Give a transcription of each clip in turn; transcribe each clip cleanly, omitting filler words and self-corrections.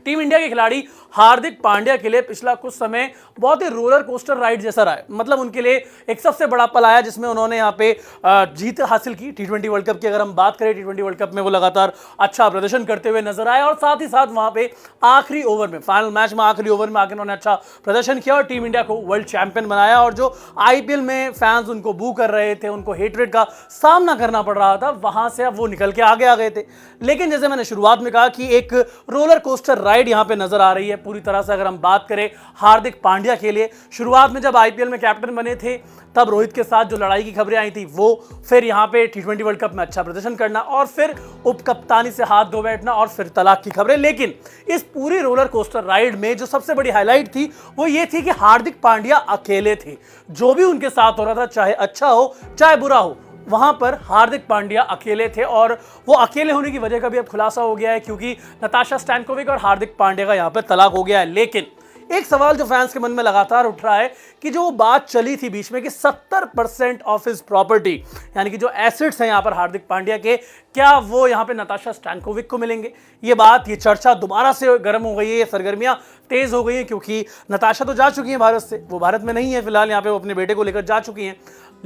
Team India के खिलाड़ी हार्दिक पांड्या के लिए पिछला कुछ समय बहुत ही रोलर कोस्टर राइड जैसा रहा है। मतलब उनके लिए एक सबसे बड़ा पल आया जिसमें उन्होंने यहाँ पे जीत हासिल की। टी20 वर्ल्ड कप की अगर हम बात करें, टी20 वर्ल्ड कप में वो लगातार अच्छा प्रदर्शन करते हुए नजर आए और साथ ही साथ वहां पे आखिरी ओवर में, फाइनल मैच में आखिरी ओवर में आकर उन्होंने अच्छा प्रदर्शन किया और टीम इंडिया को वर्ल्ड चैंपियन बनाया। और जो आईपीएल में फैंस उनको बू कर रहे थे, उनको हेटरेट का सामना करना पड़ रहा था, वहां से अब वो निकल के आगे आ गए थे। लेकिन जैसे मैंने शुरुआत में कहा कि एक रोलर कोस्टर राइड यहां पे नजर आ रही है पूरी तरह से। अगर हम बात करें हार्दिक पांड्या के लिए, शुरुआत में जब आईपीएल में कैप्टन बने थे तब रोहित के साथ जो लड़ाई की खबरें आई थी वो, फिर यहां पे टी20 वर्ल्ड कप में अच्छा प्रदर्शन करना और फिर उपकप्तानी से हाथ धो बैठना और फिर तलाक की खबरें। लेकिन इस पूरी रोलर कोस्टर राइड में जो सबसे बड़ी हाईलाइट थी वो ये थी कि हार्दिक पांड्या अकेले थे। जो भी उनके साथ हो रहा था, चाहे अच्छा हो चाहे बुरा हो, वहां पर हार्दिक पांड्या अकेले थे। और वो अकेले होने की वजह का भी अब खुलासा हो गया है क्योंकि नताशा स्टैनकोविक और हार्दिक पांड्या का यहां पर तलाक हो गया है। लेकिन एक सवाल जो फैंस के मन में लगातार उठ रहा है कि जो बात चली थी बीच में कि 70% ऑफ हिज प्रॉपर्टी, यानी कि जो एसेट्स हैं यहां पर हार्दिक पांड्या के, क्या वो यहां पे नताशा स्टैनकोविक को मिलेंगे? ये चर्चा दोबारा से गर्म हो गई है, सरगर्मियां तेज हो गई हैं क्योंकि नताशा तो जा चुकी हैं भारत से, वो भारत में नहीं है फिलहाल, यहां पे वो अपने बेटे को लेकर जा चुकी हैं।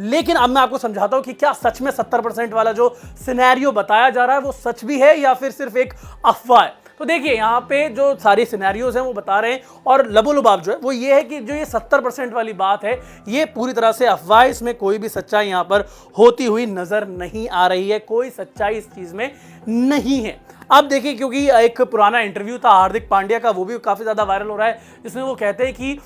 लेकिन अब मैं आपको समझाता हूं कि क्या सच में 70% वाला जो सिनेरियो बताया जा रहा है वो सच भी है या फिर सिर्फ एक अफवाह है। तो देखिए, यहाँ पे जो सारी सिनेरियोज हैं वो बता रहे हैं और लबोलुबाब जो है वो ये है कि जो ये 70% वाली बात है ये पूरी तरह से अफवाह, इसमें कोई भी सच्चाई यहाँ पर होती हुई नजर नहीं आ रही है, कोई सच्चाई इस चीज में नहीं है। अब देखिए, क्योंकि एक पुराना इंटरव्यू था हार्दिक पांड्या का, वो भी काफी ज्यादा वायरल हो रहा है, जिसमें वो कहते हैं कि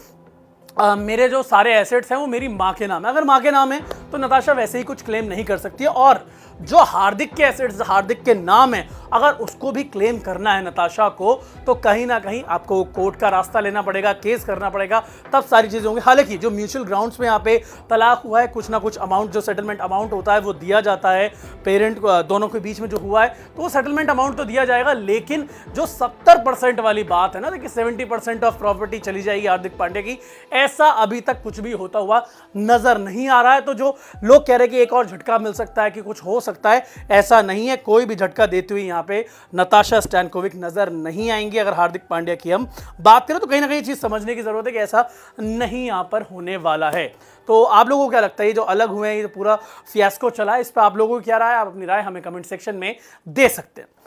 मेरे जो सारे एसेट्स हैं वो मेरी माँ के नाम है। अगर माँ के नाम है तो नताशा वैसे ही कुछ क्लेम नहीं कर सकती है, और जो हार्दिक के एसेट्स हार्दिक के नाम है अगर उसको भी क्लेम करना है नताशा को, तो कहीं ना कहीं आपको कोर्ट का रास्ता लेना पड़ेगा, केस करना पड़ेगा, तब सारी चीजें होंगी। हालांकि जो म्यूचुअल ग्राउंड्स में यहाँ पे तलाक हुआ है, कुछ ना कुछ अमाउंट, जो सेटलमेंट अमाउंट होता है वो दिया जाता है पेरेंट दोनों के बीच में जो हुआ है, तो वो सेटलमेंट अमाउंट तो दिया जाएगा। लेकिन जो 70% वाली बात है ना, देखिए 70% ऑफ प्रॉपर्टी चली जाएगी हार्दिक पांड्या की, ऐसा अभी तक कुछ भी होता हुआ नजर नहीं आ रहा है। तो जो लोग कह रहे हैं कि एक और झटका मिल सकता है, कि कुछ हो सकता है, ऐसा नहीं है। कोई भी झटका देते हुए यहाँ पे नताशा स्टैनकोविक नजर नहीं आएंगी। अगर हार्दिक पांड्या की हम बात करें तो कहीं ना कहीं चीज समझने की जरूरत है कि ऐसा नहीं यहाँ पर होने वाला है। तो आप लोगों को क्या लगता है, ये जो अलग हुए हैं, ये पूरा फियास्को चला है, इस पर आप लोगों को क्या राय है? आप अपनी राय हमें कमेंट सेक्शन में दे सकते हैं।